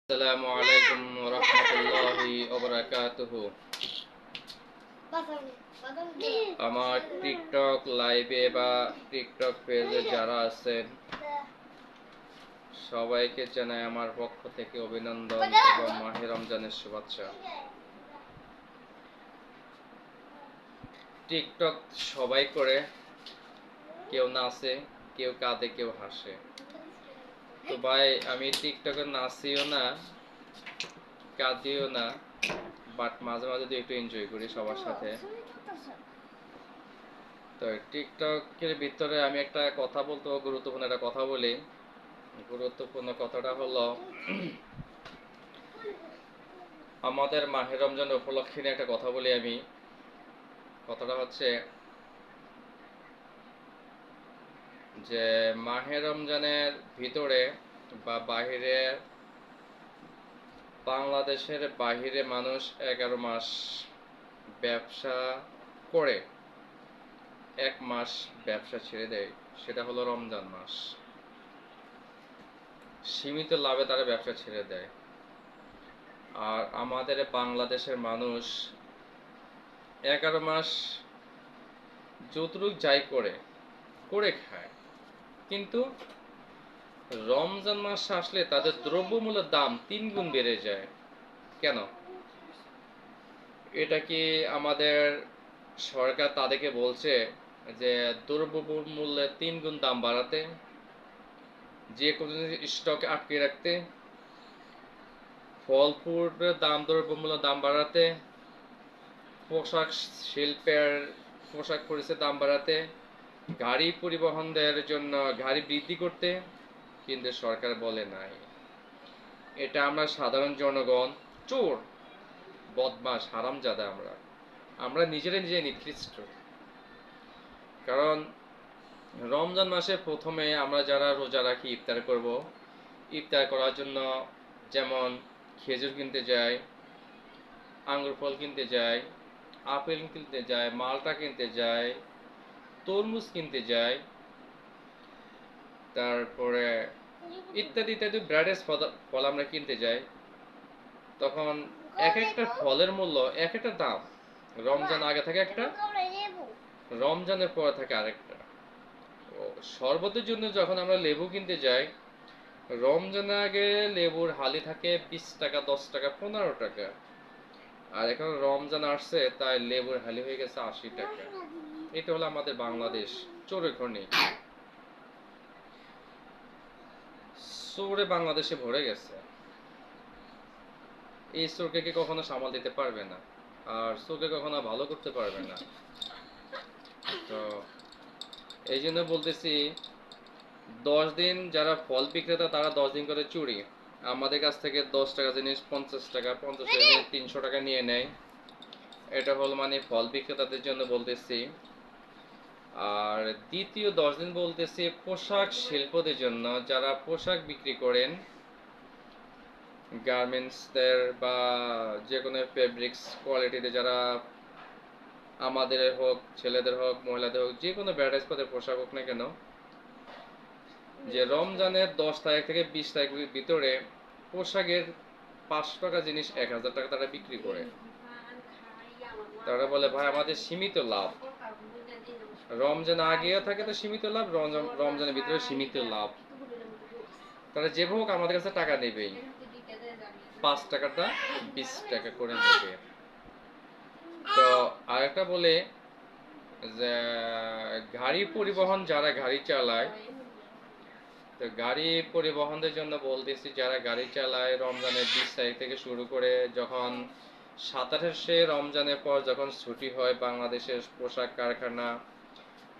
আসসালামু আলাইকুম ওয়া রাহমাতুল্লাহি ওয়া বারাকাতুহু। আমার টিকটক লাইভে বা টিকটক পেজে যারা আছেন সবাইকে জানাই আমার পক্ষ থেকে অভিনন্দন এবং মাহে রমজানের শুভেচ্ছা। টিকটক সবাই করে, কেউ নাচে, কেউ কাঁদে, কেউ হাসে। তো ভাই আমি টিকটকে নাচিও না, কাঁদিও না, বাট মাঝে মাঝে একটু এনজয় করি সবার সাথে। তো টিকটকের ভিতরে আমি একটা কথা বলতে, গুরুত্বপূর্ণ একটা কথা বলি। গুরুত্বপূর্ণ কথাটা হলো আমাদের মাহে রমজান উপলক্ষে নিয়ে একটা কথা বলি আমি। কথাটা হচ্ছে যে মাহে রমজানের ভিতরে বা বাহিরে, বাংলাদেশের বাহিরে মানুষ 11 মাস ব্যবসা করে 1 মাস ব্যবসা ছেড়ে দেয়, সেটা হলো রমজান মাস। সীমিত লাভে তারা ব্যবসা ছেড়ে দেয়। আর আমাদের বাংলাদেশের মানুষ 11 মাস যতটুক যাই করে করে খায়, কিন্তু রমজান মাস আসলে তাদের দ্রব্যমূল্যের দাম 3 গুণ বেড়ে যায়। কেন? এটা কি আমাদের সরকার তাদেরকে বলছে যে দ্রব্যমূল্যের 3 গুণ দাম বাড়াতে, যে কোনো স্টকে আটকে রাখতে, ফল ফুলের দাম, দ্রব্যমূল্যের দাম বাড়াতে, পোশাক শিল্পের পোশাক পরিচ্ছদের দাম বাড়াতে, গাড়ি পরিবহনের জন্য গাড়ি বৃদ্ধি করতে? কিন্তু সরকার বলে নাই। এটা আমরা সাধারণ জনগণ, চোর, বদমাশ, হারামজাদা, আমরা নিজেরাই নিকৃষ্ট। কারণ রমজান মাসে প্রথমে আমরা যারা রোজা রাখি, ইফতার করব, ইফতার করার জন্য যেমন খেজুর কিনতে যাই, আঙ্গুর ফল কিনতে যাই, আপেল কিনতে যাই, মালটা কিনতে যাই, তরমুজ কিনতে যাই, তারপরে ইত্যাদি ইত্যাদি ভ্যারাইটিস ফল আমরা কিনতে যাই। তখন এক একটা ফলের মূল্য এক একটা দাম। রমজান আগে থাকে একটা, রমজানের পরে থাকে আরেকটা। শরবতের জন্য যখন আমরা লেবু কিনতে যাই, রমজানের আগে লেবুর হালি থাকে 20 টাকা, 10 টাকা, 15 টাকা। আর এখন রমজান আসছে তাই লেবুর হালি হয়ে গেছে 80 টাকা। এটা হলো আমাদের বাংলাদেশ, চোরের খনি। চোরে বাংলাদেশে ভরে গেছে। এই চোরকে কে কখনো সামাল দিতে পারবে না, আর চোরকে কখনো ভালো করতে পারবে না। তো এই জন্য বলতেছি, 10 দিন যারা ফল বিক্রেতা তারা 10 দিন করে চুরি, আমাদের কাছ থেকে 10 টাকা জিনিস 50 টাকা, 50 টাকা জিনিস 300 টাকা নিয়ে নেয়। এটা হলো মানে ফল বিক্রেতাদের জন্য বলতেছি। আর দ্বিতীয় 10 দিন বলতেছি পোশাক শিল্পদের জন্য, যারা পোশাক বিক্রি করেন, গার্মেন্টসদের বা যে কোনো ফেব্রিক্স কোয়ালিটিতে, যারা আমাদের হোক, ছেলেদের হোক, মহিলাদের হোক, যে কোনো ভ্যারাইটিস পদের পোশাক হোক না কেন, যে রমজানের 10 তারিখ থেকে 20 তারিখের ভিতরে পোশাকের 500 টাকা জিনিস 1000 টাকা তারা বিক্রি করে। তারা বলে ভাই আমাদের সীমিত লাভ। রমজান আগেও থাকে তো সীমিত লাভ, রমজানের ভিতরে সীমিত লাভ। তারা যেভাবে হোক আমাদের কাছে টাকা নেবেই, 5 টাকাটা 20 টাকা করে নেবে। তো আরেকটা বলে যে গাড়ি পরিবহন, যারা গাড়ি চালায়, তো গাড়ি পরিবহনের জন্য বলতেছি, যারা গাড়ি চালায় রমজানের 20 তারিখ থেকে শুরু করে, যখন 27শে রমজানের পর যখন ছুটি হয় বাংলাদেশের পোশাক কারখানা,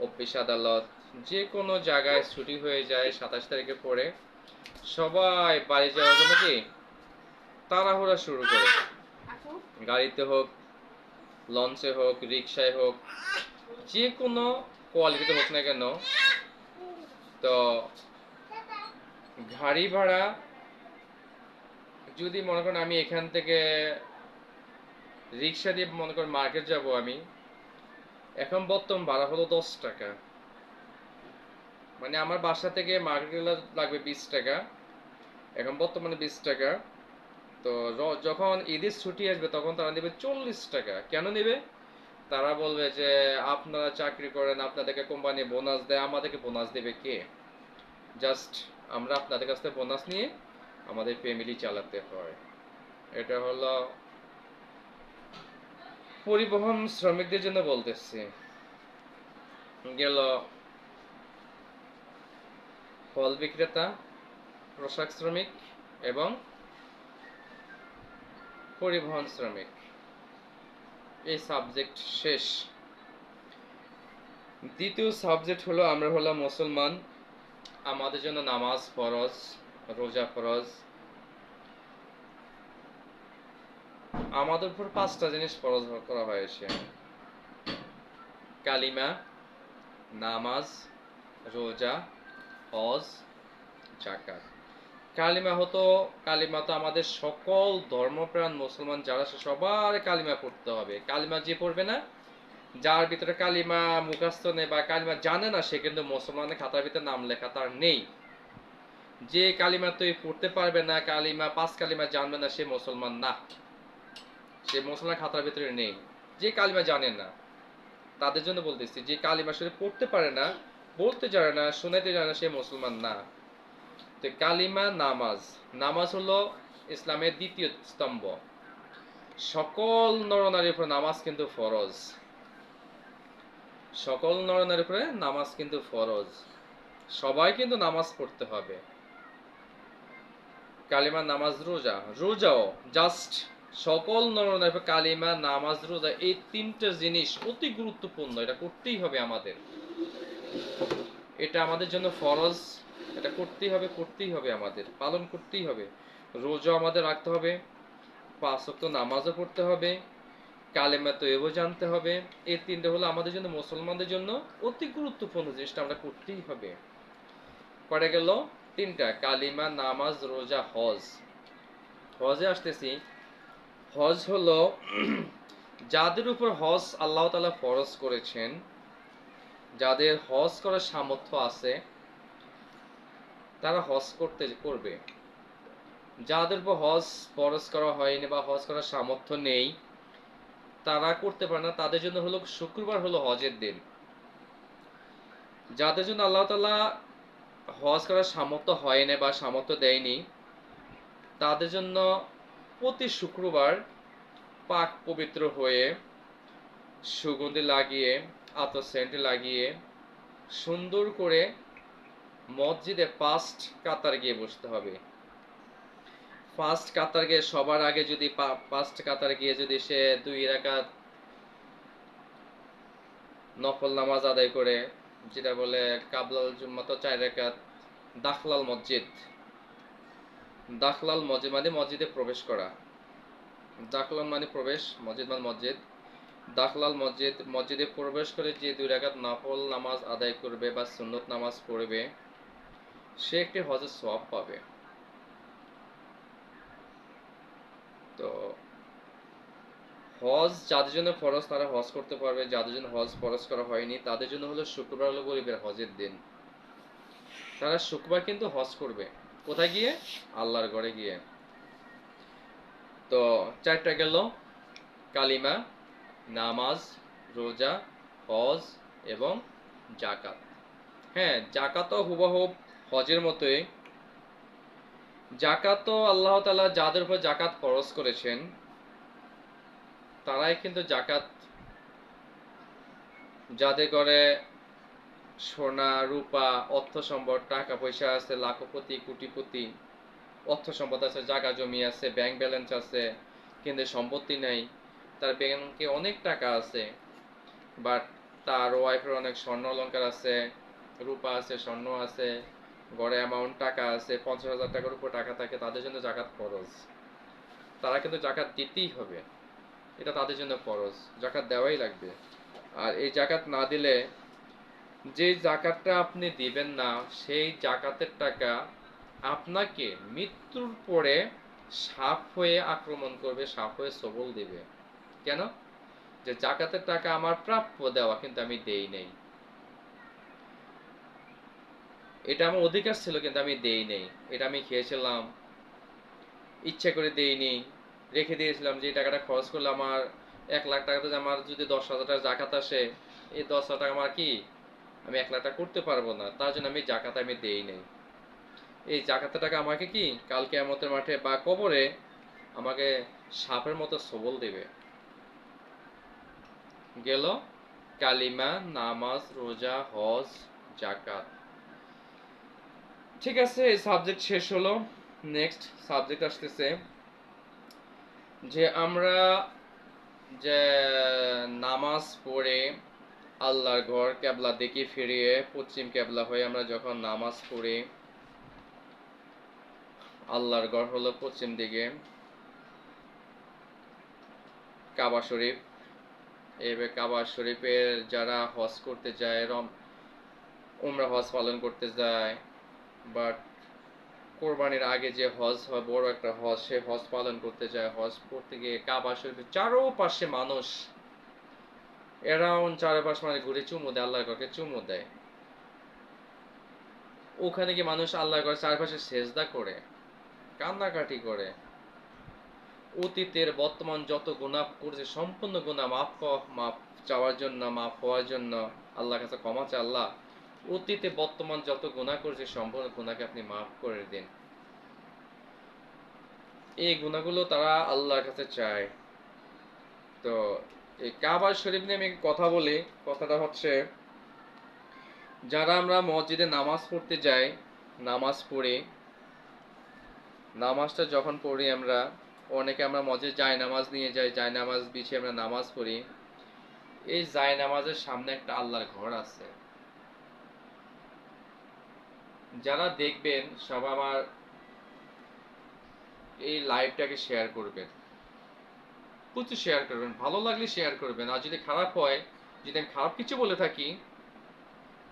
অফিস আদালত, যে কোনো জায়গায় ছুটি হয়ে যায় 27 তারিখের পরে, সবাই বাড়ি যাওয়ার জন্য কি তাড়াহুড়া শুরু করে। গাড়িতে হোক, লঞ্চে হোক, রিক্সায় হোক, যে কোনো কোয়ালিটিতে হোক না কেন, তো গাড়ি ভাড়া যদি মনে করেন আমি এখান থেকে রিক্সা দিয়ে মনে করেন মার্কেট যাব, আমি এখন বর্তমান ভাড়া হলো 10 টাকা। মানে আমার বাসা থেকে মার্কেট লাগবে 20 টাকা, এখন বর্তমানে 20 টাকা। তো যখন ঈদের ছুটি আসবে তখন তারা নেবে 40 টাকা। কেন নেবে? তারা বলবে যে আপনারা চাকরি করেন, আপনাদেরকে কোম্পানি বোনাস দেয়, আমাদেরকে বোনাস দেবে কে? জাস্ট আমরা আপনাদের কাছ থেকে বোনাস নিয়ে আমাদের ফ্যামিলি চালাতে হয়। এটা হলো পরিবহন শ্রমিকদের জন্য বলতেছি। গেল ফল বিক্রেতা, পোশাক শ্রমিক এবং পরিবহন শ্রমিক। এই সাবজেক্ট শেষ। দ্বিতীয় সাবজেক্ট হলো আমরা হলাম মুসলমান, আমাদের জন্য নামাজ ফরজ, রোজা ফরজ। আমাদের উপর 5টা জিনিস ফরজ করা হয়েছে: কালিমা, নামাজ, রোজা, হজ, জাকাত। কালিমা তো আমাদের সকল ধর্মপ্রাণ মুসলমান যারা আছে সবার কালিমা পড়তে হবে। কালিমা যে পড়বে না, যার ভিতরে কালিমা মুখস্থ নেই বা কালিমা জানে না, সে কিন্তু মুসলমানের খাতার ভিতরে নাম লেখা তার নেই। যে কালিমা তুই পড়তে পারবে না, কালিমা 5 কালিমা জানবে না, সে মুসলমান না, সে মুসলমান খাতার ভিতরে নেই। যে কালিমা জানে না তাদের জন্য বলতেছি, যে কালিমা শুধু পড়তে পারে না, বলতে জানে না, শোনাতে জানে না, সে মুসলমান না। তো কালিমা, নামাজ। নামাজ হলো ইসলামের দ্বিতীয় স্তম্ভ। সকল নরনারীর উপরে নামাজ কিন্তু ফরজ। সকল নরনারীর উপরে নামাজ কিন্তু ফরজ। সবাই কিন্তু নামাজ পড়তে হবে। কালিমা, নামাজ, রোজা। রোজাও জাস্ট সকল নরনারীর উপরে কালিমা, নামাজ, রোজা, এই 3টা জিনিস অতি গুরুত্বপূর্ণ। এটা করতেই হবে আমাদের। এটা আমাদের জন্য ফরজ। এটা করতেই হবে আমাদের, পালন করতেই হবে। রোজা আমাদের রাখতে হবে, 5 ওয়াক্ত নামাজও পড়তে হবে, কালেমা তৈয়বা জানতে হবে। এই 3টা হলো আমাদের জন্য, মুসলমানদের জন্য অতি গুরুত্বপূর্ণ জিনিসটা আমরা করতেই হবে। কয়টা গেল? 3টা: কালিমা, নামাজ, রোজা, হজ। হজে আসতেছি। হজ হলো যাদের উপর হজ আল্লাহ তাআলা ফরজ করেছেন, যাদের হজ করার সামর্থ্য আছে, তারা হজ করবে। যাদের উপর হজ ফরজ করা হয়নি বা হজ করার সামর্থ্য নেই, তারা করতে পারে না। তাদের জন্য হলো শুক্রবার হলো হজের দিন। যাদের জন্য আল্লাহ তাআলা হজ করার সামর্থ্য হয়নি বা সামর্থ্য দেয়নি, তাদের জন্য প্রতি শুক্রবার পাক পবিত্র হয়ে, সুগন্ধি লাগিয়ে, আতর সেন্ট লাগিয়ে, সুন্দর করে মসজিদে 5 কাতার গিয়ে বসতে হবে। 5 কাতার গিয়ে সবার আগে যদি 5 কাতার গিয়ে যদি সে 2 রাকাত নফল নামাজ আদায় করে, যেটা বলে কাবলাল জুম্মা, তো 4 রাকাত। দাখলাল মসজিদ। দাখলাল মসজিদ মানে মসজিদে প্রবেশ করা। দাখলাল মানে প্রবেশ, মসজিদ মানে মসজিদ। দাখলাল মসজিদ, মসজিদে প্রবেশ করে যে 2 রাকাত নফল নামাজ আদায় করবে বা সুন্নত নামাজ পড়বে, সে একটি হজের সওয়াব পাবে। তো হজ যাদের জন্য ফরজ তারা হজ করতে পারবে, যাদের জন্য হজ ফরজ করা হয়নি তাদের জন্য হলো শুক্রবার হলো গরিবের হজের দিন। তারা শুক্রবার কিন্তু হজ করবে। কোথায় গিয়ে? আল্লাহর ঘরে গিয়ে। তো 4টা গেল: কালিমা, নামাজ, রোজা, হজ এবং জাকাত। হ্যাঁ, জাকাতও হুবহুব হজের মতোই। জাকাতও আল্লাহ তাআলা যাদের উপর জাকাত ফরজ করেছেন, তারাই কিন্তু জাকাত। যাদের ঘরে সোনা, রূপা, অর্থ সম্পদ, টাকা পয়সা আছে, লাখপতি, কোটিপতি, অর্থ সম্পদ আছে, জায়গা জমি আছে, ব্যাংক ব্যালেন্স আছে, কিন্তু সম্পত্তি নাই। তার ব্যাংকে অনেক টাকা আছে, বাট তার ওয়াইফের অনেক স্বর্ণ অলংকার আছে, রূপা আছে, স্বর্ণ আছে, ঘরে অ্যামাউন্ট টাকা আছে, 50,000 টাকার উপর টাকা থাকে, তাদের জন্য জাকাত ফরজ। তারা কিন্তু জাকাত দিতেই হবে। এটা তাদের জন্য ফরজ, জাকাত দেওয়াই লাগবে। আর এই জাকাত না দিলে, যে জাকাতটা আপনি দিবেন না, সেই জাকাতের টাকা আপনাকে মৃত্যুর পরে সাপ হয়ে আক্রমণ করবে, সাপ হয়ে সবল দেবে। কেন? যে জাকাতের টাকা আমার প্রাপ্য দেওয়া, কিন্তু আমি দেই নাই। এটা আমার অধিকার ছিল কিন্তু আমি দেই নাই। এটা আমি খেয়েছিলাম, ইচ্ছা করে দেইনি, রেখে দিয়েছিলাম যে এই টাকাটা খরচ করলে আমার 1 লাখ টাকাতে আমার যদি 10,000 টাকা জাকাত আসে, এই 10,000 টাকা আমার কি আমি 1 লাখ টাকা করতে পারবো না, তার জন্য আমি জাকাত আমি দেই নাই। এই জাকাতের টাকা আমাকে কি কাল কিয়ামতের মাঠে বা কবরে আমাকে সাপের মতো সবল দেবে। গেল কালিমা, নামাজ, রোজা, হজ, জাকাত। ঠিক আছে, এই সাবজেক্ট শেষ হলো। নেক্সট সাবজেক্ট আসতেছে যে আমরা যে নামাজ পড়ে আল্লাহর ঘর কেবলা দিকে ফিরিয়ে পশ্চিম কেবলা হয়ে আমরা যখন নামাজ পড়ি, আল্লাহর ঘর হলো পশ্চিম দিকে, কাবা শরীফ। এবার কাবা শরীফের যারা হজ করতে যায়, উমরা হজ পালন করতে যায়, বাট কোরবানির আগে যে হজ হয় বড় একটা হজ, সে হজ পালন করতে যায়, হজ করতে গিয়ে কাবা শরীফের চারোপাশে মানুষ অ্যারাউন্ড চারপাশ মানে ঘুরে চুমু দেয়, আল্লাহর ঘরকে চুমু দেয়। ওখানে গিয়ে মানুষ আল্লাহর ঘর চারপাশে সেজদা করে, কান্নাকাটি করে, অতীতের বর্তমান যত গুনাহ করেছে সম্পূর্ণ গুনাহ মাফ চাওয়ার জন্য, মাফ হওয়ার জন্য আল্লাহর কাছে ক্ষমা চায়, আল্লাহ অতীতে বর্তমান যত গুনাহ করেছে সম্পূর্ণ গুনাহকে আপনি মাফ করে দিন। এই গুনাহগুলো তারা আল্লাহর কাছে চায়। তো এই কাবা শরীফ নিয়ে আমি কথা বলি। কথাটা হচ্ছে, যারা আমরা মসজিদে নামাজ পড়তে যাই, নামাজ পড়ি, নামাজটা যখন পড়ি আমরা, অনেকে আমরা মসজিদে জায়নামাজ নিয়ে যাই, জায়নামাজ বিছিয়ে আমরা নামাজ পড়ি। এই জায়নামাজের সামনে একটা আল্লাহর ঘর আছে। যারা দেখবেন সব আমার এই লাইভটাকে শেয়ার করবেন, প্রচুর শেয়ার করবেন, ভালো লাগলে শেয়ার করবেন, আর যদি খারাপ হয়, যদি আমি খারাপ কিছু বলে থাকি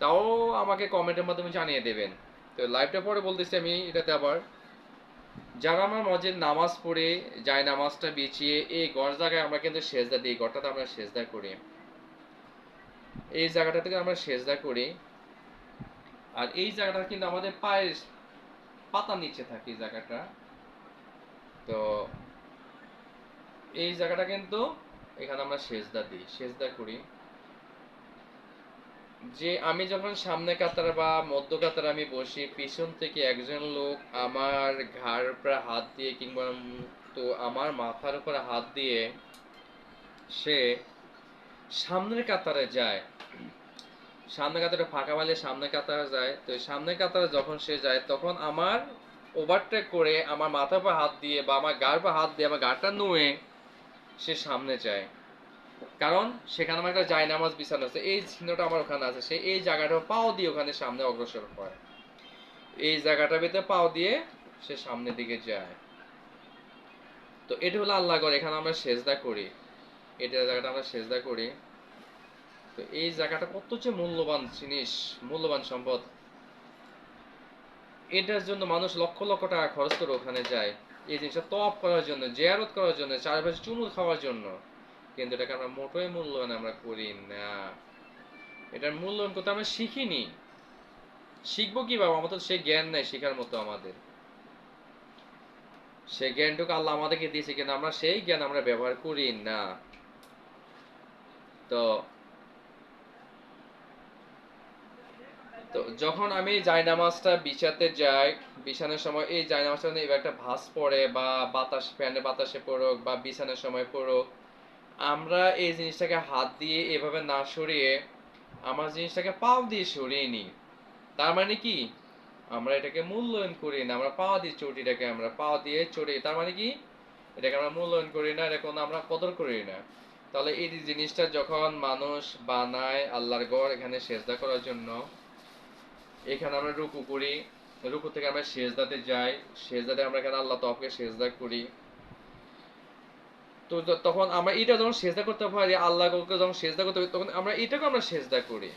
তাও আমাকে কমেন্টের মাধ্যমে জানিয়ে দেবেন। তো লাইভটা পরে বলতেছি আমি এটাতে আবার, যারা আমার মসজিদ নামাজ পড়ে যায় নামাজটা বিছিয়ে এই ঘর জায়গায় আমরা কিন্তু সেজদা দিই, ঘরটাতে আমরা সেজদা করি, এই জায়গাটা থেকে আমরা সেজদা করি। আর এই জায়গাটা কিন্তু আমাদের পায়ের পাতার নিচে থাকে এই জায়গাটা। তো এই জায়গাটা কিন্তু এখানে আমরা সেজদা দিই, সেজদা করি। যে আমি যখন সামনে কাতার বা মধ্য কাতার আমি বসি, পিছন থেকে একজন লোক আমার ঘাড় উপরে হাত দিয়ে কিংবা তো আমার মাথার উপরে হাত দিয়ে সে সামনের কাতারে যায়, সামনে কাতারে ফাঁকা পাইলে সামনে কাতারে যায়। তো সামনে কাতারে যখন সে যায় তখন আমার ওভারটেক করে আমার মাথার উপর হাত দিয়ে বা আমার গাড় উপর হাত দিয়ে আমার গাড়টা নুয়ে সে সামনে যায়, কারণ সেখানে আমার একটা জায়নামাজ বিছানো আছে, এই চিহ্নটা আমার ওখানে আছে। সে এই জায়গাটা পাও দিয়ে ওখানে সামনে অগ্রসর হয়, এই জায়গাটার ভিতরে পাও দিয়ে সে সামনের দিকে যায়। তো এটা হলো আল্লাহ ঘর, এখানে আমরা সেজদা করি, এটা জায়গাটা আমরা সেজদা করি। তো এই জায়গাটা কত যে মূল্যবান জিনিস, মূল্যবান সম্পদ, এটার জন্য মানুষ লক্ষ লক্ষ টাকা খরচ করে ওখানে যায়, এই জিনিসটা তওয়াফ করার জন্য, জিয়ারত করার জন্য, চারপাশে চুমুল খাওয়ার জন্য। কিন্তু এটাকে আমরা মোটেই মূল্যায়ন আমরা করি না। এটার মূল্যায়ন করতে আমরা শিখিনি। শিখবো কিভাবে? আমাদের সেই জ্ঞান নেই শেখার মতো আমাদের। সেই জ্ঞানটুকু আল্লাহ আমাদেরকে দিয়েছে কিন্তু আমরা সেই জ্ঞান আমরা ব্যবহার করি না। তো তো যখন আমি জায়নামাজটা বিছাতে যাই, বিছানোর সময় এই জায়নামাজটা এবার একটা ভাঁজ পড়ে বা বাতাস, ফ্যানে বাতাসে পড়ুক বা বিছানোর সময় পড়ুক, আমরা এই জিনিসটাকে হাত দিয়ে এভাবে না সরিয়ে আমরা জিনিসটাকে পাও দিয়ে সরিয়ে নিই। তার মানে কি, আমরা এটাকে মূল্যায়ন করি না, আমরা পা দিয়ে চটিটাকে আমরা পা দিয়ে চড়ি, তার মানে কি এটাকে আমরা মূল্যায়ন করি না, এটা কোনো আমরা কদর করি না। তাহলে এই জিনিসটা যখন মানুষ বানায় আল্লাহর ঘর এখানে সেজদা করার জন্য, এখানে আমরা রুকু করি, রুকু থেকে আমরা সেজদাতে যাই, সেজদাতে আমরা এখানে আল্লাহ তাআলাকে সেজদা করি। তো তখন আমরা এটা যখন সেজদা করতে পারি, আল্লাহকে যখন সেজদা করতে পারি, তখন আমরা এটাকে আমরা সেজদা করি।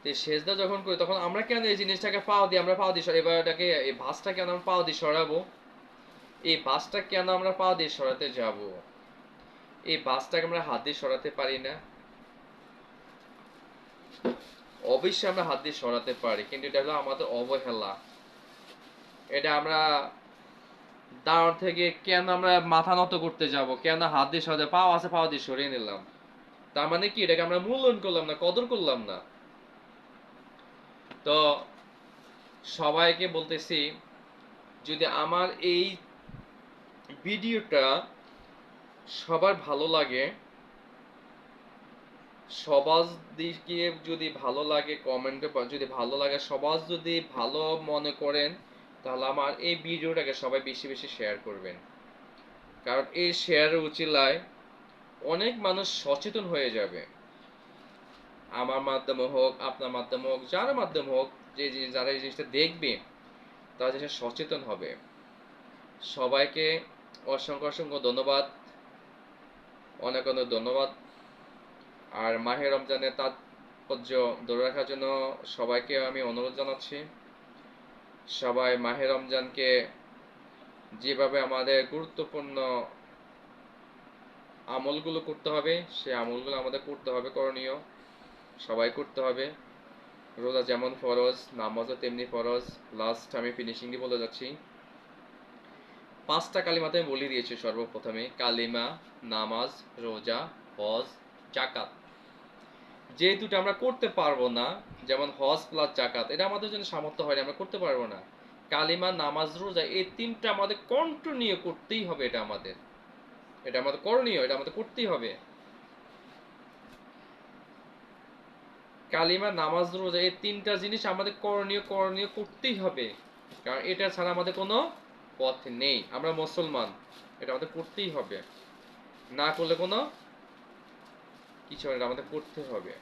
তো সেজদা যখন করি তখন আমরা কেন এই জিনিসটাকে পাও দিয়ে আমরা পাও দিয়ে এবার এটাকে এই ভাঁজটা কেন আমরা পাও দিয়ে সরাবো, এই ভাঁজটা কেন আমরা পাও দিয়ে সরাতে যাব, এই ভাঁজটাকে আমরা হাত দিয়ে সরাতে পারি না? অবশ্যই আমরা হাত দিয়ে সরাতে পারি, কিন্তু এটা হলো আমাদের অবহেলা। এটা আমরা দাঁড় থেকে কেন আমরা মাথা নত করতে যাব, কেন হাত দিয়ে সরাতে, পাও আছে পাও দিয়ে সরিয়ে নিলাম, তার মানে কি এটাকে আমরা মূল্যায়ন করলাম না, কদর করলাম না। তো সবাইকে বলতেছি, যদি আমার এই ভিডিওটা সবার ভালো লাগে, সবার দিকে যদি ভালো লাগে, কমেন্টে যদি ভালো লাগে, সবার যদি ভালো মনে করেন, তাহলে আমার এই ভিডিওটাকে সবাই বেশি বেশি শেয়ার করবেন। কারণ এই শেয়ারের উচিলায় অনেক মানুষ সচেতন হয়ে যাবে। আমার মাধ্যমে হোক, আপনার মাধ্যমে হোক, যার মাধ্যমে হোক, যারা এই জিনিসটা দেখবে তারা জিনিসটা সচেতন হবে। সবাইকে অসংখ্য অসংখ্য ধন্যবাদ, অনেক অনেক ধন্যবাদ। আর মাহে রমজানের তাৎপর্য ধরে রাখার জন্য সবাইকে আমি অনুরোধ জানাচ্ছি। সবাই মাহে রমজানকে যেভাবে আমাদের গুরুত্বপূর্ণ আমলগুলো করতে হবে, সেই আমলগুলো আমাদের করতে হবে, করণীয় সবাই করতে হবে। রোজা যেমন ফরজ, নামাজও তেমনি ফরজ। লাস্ট আমি ফিনিশিং দিয়ে বলে যাচ্ছি, 5টা কালিমাতে আমি বলে দিয়েছি সর্বপ্রথমে, কালিমা, নামাজ, রোজা, হজ, জাকাত। যে দুটো আমরা করতে পারবো না, যেমন হজ প্লাস জাকাত, এটা আমাদের জন্য সামর্থ্য হয়নি, আমরা করতে পারবো না। কালিমা, নামাজ, রোজা, এই 3টা আমাদের কন্টিনিউ করতেই হবে। এটা আমাদের করণীয়, এটা আমাদের করতেই হবে। কালিমা, নামাজ, রোজা, এই 3টা জিনিস আমাদের করণীয় করতেই হবে। কারণ এটা ছাড়া আমাদের কোনো পথ নেই। আমরা মুসলমান, এটা আমাদের করতেই হবে, না করলে কোনো কিছু হয় না, আমাদের করতে হবে।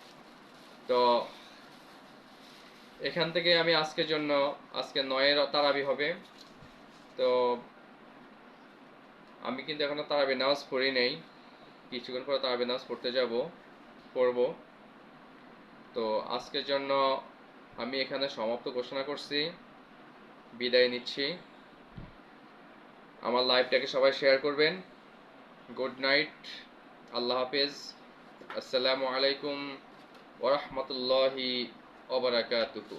তো এখান থেকে আমি আজকের জন্য, আজকে 9-এর তারাবি হবে, তো আমি কিন্তু এখনো তারাবি নামাজ পড়ি নাই, কিছুক্ষণ পরে তারাবি নামাজ পড়বো। তো আজকের জন্য আমি এখানে সমাপ্ত ঘোষণা করছি, বিদায় নিচ্ছি। আমার লাইভটাকে সবাই শেয়ার করবেন। গুড নাইট, আল্লাহ হাফেজ, আসসালামু আলাইকুম ওয়া রাহমাতুল্লাহি ওয়া বারাকাতুহু।